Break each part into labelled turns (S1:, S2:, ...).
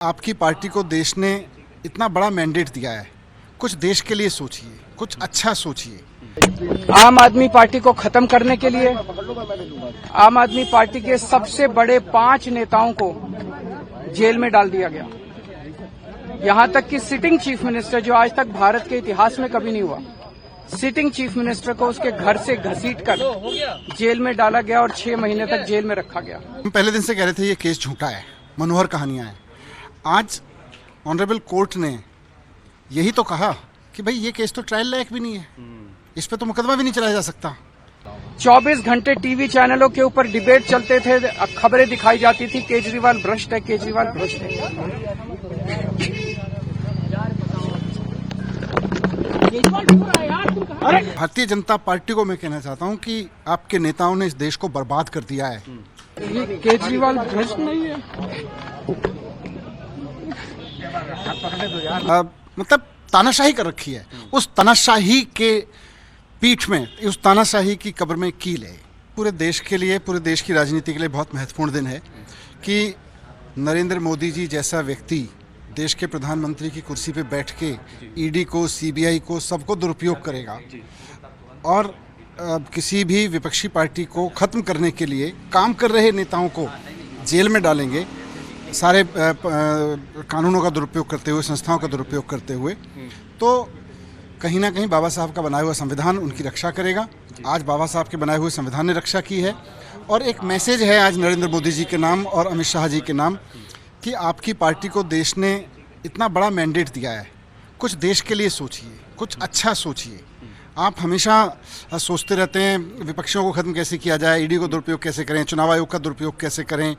S1: आपकी पार्टी को देश ने इतना बड़ा मैंडेट दिया है, कुछ देश के लिए सोचिए, कुछ अच्छा सोचिए।
S2: आम आदमी पार्टी को खत्म करने के लिए आम आदमी पार्टी के सबसे बड़े 5 नेताओं को जेल में डाल दिया गया। यहां तक कि सिटिंग चीफ मिनिस्टर, जो आज तक भारत के इतिहास में कभी नहीं हुआ, सिटिंग चीफ मिनिस्टर को उसके घर से घसीटकर जेल में डाला गया और 6 महीने तक जेल में रखा गया।
S1: हम पहले दिन से कह रहे थे ये केस झूठा है, मनोहर कहानियां हैं। आज ऑनरेबल कोर्ट ने यही तो कहा कि भाई ये केस तो ट्रायल लायक भी नहीं है, इस पे तो मुकदमा भी नहीं चलाया जा सकता।
S2: 24 घंटे टीवी चैनलों के ऊपर डिबेट चलते थे, खबरें दिखाई जाती थी, केजरीवाल भ्रष्ट है, केजरीवाल भ्रष्ट है।
S1: भारतीय जनता पार्टी को मैं कहना चाहता हूं कि आपके नेताओं ने इस देश को बर्बाद कर दिया है।
S2: ये केजरीवाल भ्रष्ट नहीं है।
S1: मतलब तानाशाही कर रखी है। उस तानाशाही के पीठ में, उस तानाशाही की कब्र में कील है। पूरे देश के लिए, पूरे देश की राजनीति के लिए बहुत महत्वपूर्ण दिन है कि नरेंद्र मोदी जी जैसा व्यक्ति देश के प्रधानमंत्री की कुर्सी पे बैठ के ईडी को, सीबीआई को, सबको दुरुपयोग करेगा और किसी भी विपक्षी पार्टी को खत्म करने के लिए काम कर रहे नेताओं को जेल में डालेंगे, सारे कानूनों का दुरुपयोग करते हुए, संस्थाओं का दुरुपयोग करते हुए, तो कहीं ना कहीं बाबा साहब का बनाया हुआ संविधान उनकी रक्षा करेगा। आज बाबा साहब के बनाए हुए संविधान ने रक्षा की है और एक मैसेज है आज नरेंद्र मोदी जी के नाम और अमित शाह जी के नाम कि आपकी पार्टी को देश ने इतना बड़ा मैंडेट दिया है, कुछ देश के लिए सोचिए, कुछ अच्छा सोचिए। आप हमेशा सोचते रहते हैं विपक्षियों को खत्म कैसे किया जाए, ईडी को दुरुपयोग कैसे करें, चुनाव आयोग का दुरुपयोग कैसे करें,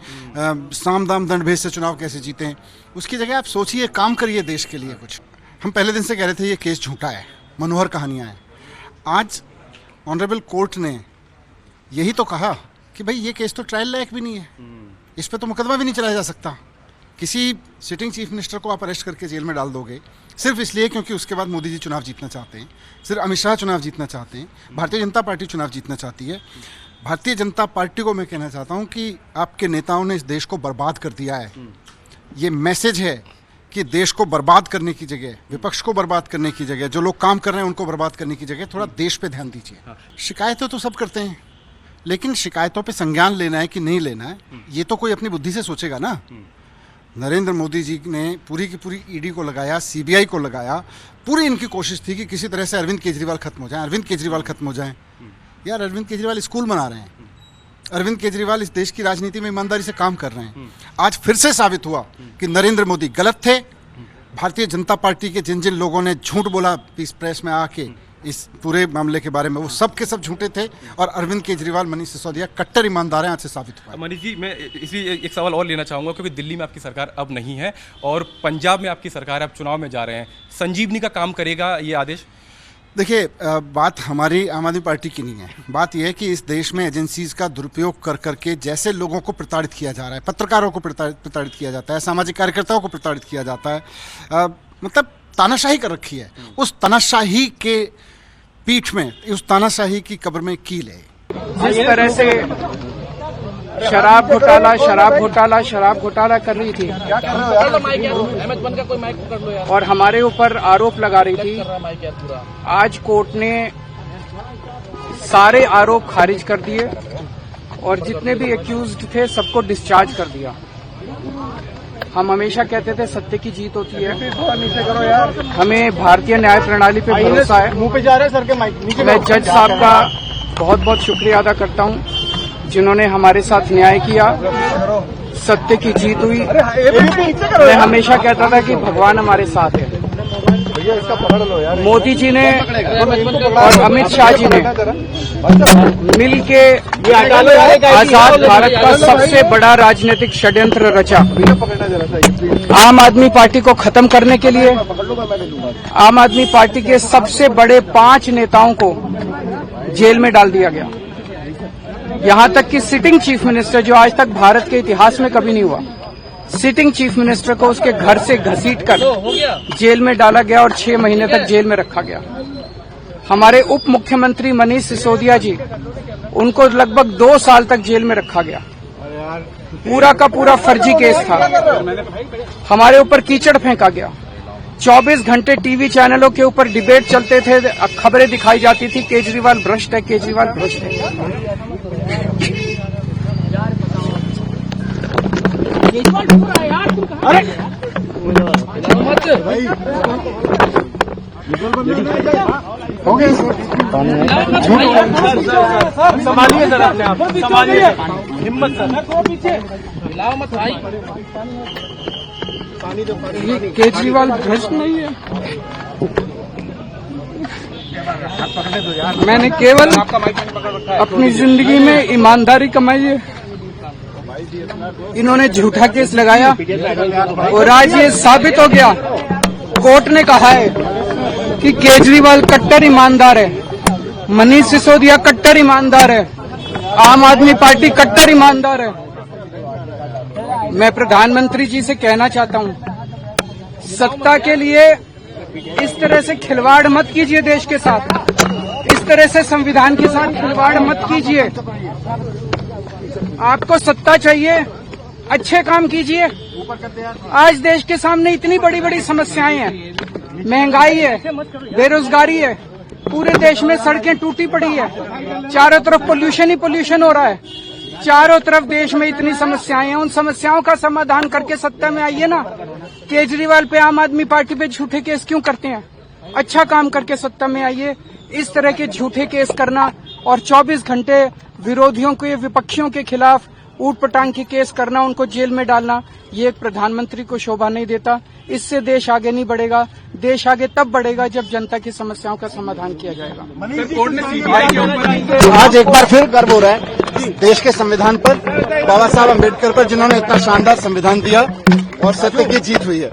S1: साम दाम दंड भेद से चुनाव कैसे जीतें। उसकी जगह आप सोचिए, काम करिए देश के लिए कुछ। हम पहले दिन से कह रहे थे ये केस झूठा है, मनोहर कहानियां हैं। आज ऑनरेबल कोर्ट ने यही तो कहा कि भाई ये केस तो ट्रायल लायक भी नहीं है, इस पे तो मुकदमा भी नहीं चलाया जा सकता। किसी सिटिंग चीफ मिनिस्टर को आप अरेस्ट करके जेल में डाल दोगे सिर्फ इसलिए क्योंकि उसके बाद मोदी जी चुनाव जीतना चाहते हैं, सिर्फ अमित शाह चुनाव जीतना चाहते हैं, भारतीय जनता पार्टी चुनाव जीतना चाहती है। भारतीय जनता पार्टी को मैं कहना चाहता हूं कि आपके नेताओं ने इस देश को बर्बाद कर दिया है। ये मैसेज है कि देश को बर्बाद करने की जगह, विपक्ष को बर्बाद करने की जगह, जो लोग काम कर रहे हैं उनको बर्बाद करने की जगह थोड़ा देश पे ध्यान दीजिए। शिकायतें तो सब करते हैं, लेकिन शिकायतों पे संज्ञान लेना है कि नहीं लेना है, ये तो कोई अपनी बुद्धि से सोचेगा ना। नरेंद्र मोदी जी ने पूरी की पूरी ईडी को लगाया, सीबीआई को लगाया, पूरी इनकी कोशिश थी कि किसी तरह से अरविंद केजरीवाल खत्म हो जाए, अरविंद केजरीवाल खत्म हो जाए। यार अरविंद केजरीवाल स्कूल बना रहे हैं, अरविंद केजरीवाल इस देश की राजनीति में ईमानदारी से काम कर रहे हैं। आज फिर से साबित हुआ कि नरेंद्र मोदी गलत थे। भारतीय जनता पार्टी के जिन जिन लोगों ने झूठ बोला पीस प्रेस में आके इस पूरे मामले के बारे में, वो सब के सब झूठे थे और अरविंद केजरीवाल, मनीष सिसोदिया कट्टर ईमानदार हैं, आज से साबित हुआ।
S3: मनीष जी, मैं इसी एक सवाल और लेना चाहूँगा क्योंकि दिल्ली में आपकी सरकार अब नहीं है और पंजाब में आपकी सरकार अब चुनाव में जा रहे हैं। संजीवनी का काम करेगा ये आदेश?
S1: देखिए, बात हमारी आम आदमी पार्टी की नहीं है। बात यह है कि इस देश में एजेंसीज का दुरुपयोग कर करके जैसे लोगों को प्रताड़ित किया जा रहा है, पत्रकारों को प्रताड़ित किया जाता है, सामाजिक कार्यकर्ताओं को प्रताड़ित किया जाता है, मतलब तानाशाही कर रखी है। उस तानाशाही के पीठ में, उस तानाशाही की कब्र में कील है।
S2: जिस तरह से शराब घोटाला कर रही थी और हमारे ऊपर आरोप लगा रही थी, आज कोर्ट ने सारे आरोप खारिज कर दिए और जितने भी एक्यूज्ड थे सबको डिस्चार्ज कर दिया। हम हमेशा कहते थे सत्य की जीत होती है, हमें भारतीय न्याय प्रणाली पे भरोसा है। मैं जज साहब का बहुत बहुत शुक्रिया अदा करता हूं जिन्होंने हमारे साथ न्याय किया, सत्य की जीत हुई। मैं हमेशा कहता था कि भगवान हमारे साथ है। मोदी जी ने और अमित शाह जी ने मिल के आजाद भारत का सबसे बड़ा राजनीतिक षड्यंत्र रचा। आम आदमी पार्टी को खत्म करने के लिए आम आदमी पार्टी के सबसे बड़े 5 नेताओं को जेल में डाल दिया गया। यहां तक कि सिटिंग चीफ मिनिस्टर, जो आज तक भारत के इतिहास में कभी नहीं हुआ, सिटिंग चीफ मिनिस्टर को उसके घर से घसीटकर जेल में डाला गया और 6 महीने तक जेल में रखा गया। हमारे उप मुख्यमंत्री मनीष सिसोदिया जी, उनको लगभग 2 साल तक जेल में रखा गया। पूरा का पूरा फर्जी केस था। हमारे ऊपर कीचड़ फेंका गया। 24 घंटे टीवी चैनलों के ऊपर डिबेट चलते थे, खबरें दिखाई जाती थी केजरीवाल भ्रष्ट है, केजरीवाल भ्रष्ट है।
S1: हो गया
S4: संभालिए सर, अपने आप संभालिए, हिम्मत सर, हिलाओ मत भाई।
S2: ये केजरीवाल भ्रष्ट नहीं है। मैंने केवल अपनी जिंदगी में ईमानदारी कमाई है। इन्होंने झूठा केस लगाया और आज ये साबित हो गया। कोर्ट ने कहा है कि केजरीवाल कट्टर ईमानदार है, मनीष सिसोदिया कट्टर ईमानदार है, आम आदमी पार्टी कट्टर ईमानदार है। मैं प्रधानमंत्री जी से कहना चाहता हूं, सत्ता के लिए इस तरह से खिलवाड़ मत कीजिए देश के साथ, इस तरह से संविधान के साथ खिलवाड़ मत कीजिए। आपको सत्ता चाहिए, अच्छे काम कीजिए। आज देश के सामने इतनी बड़ी बड़ी समस्याएं हैं, महंगाई है, बेरोजगारी है, पूरे देश में सड़कें टूटी पड़ी है, चारों तरफ पोल्यूशन ही पोल्यूशन हो रहा है, चारों तरफ देश में इतनी समस्याएं हैं। उन समस्याओं का समाधान करके सत्ता में आइए ना। केजरीवाल पे, आम आदमी पार्टी पे झूठे केस क्यों करते हैं? अच्छा काम करके सत्ता में आइए। इस तरह के झूठे केस करना और 24 घंटे विरोधियों के, विपक्षियों के खिलाफ ऊट पटांग के केस करना, उनको जेल में डालना, ये एक प्रधानमंत्री को शोभा नहीं देता। इससे देश आगे नहीं बढ़ेगा। देश आगे तब बढ़ेगा जब जनता की समस्याओं का समाधान किया जाएगा।
S1: आज एक बार फिर गर्व हो रहा है देश के संविधान पर, बाबा साहब अम्बेडकर पर, जिन्होंने इतना शानदार संविधान दिया और सत्य की जीत हुई है।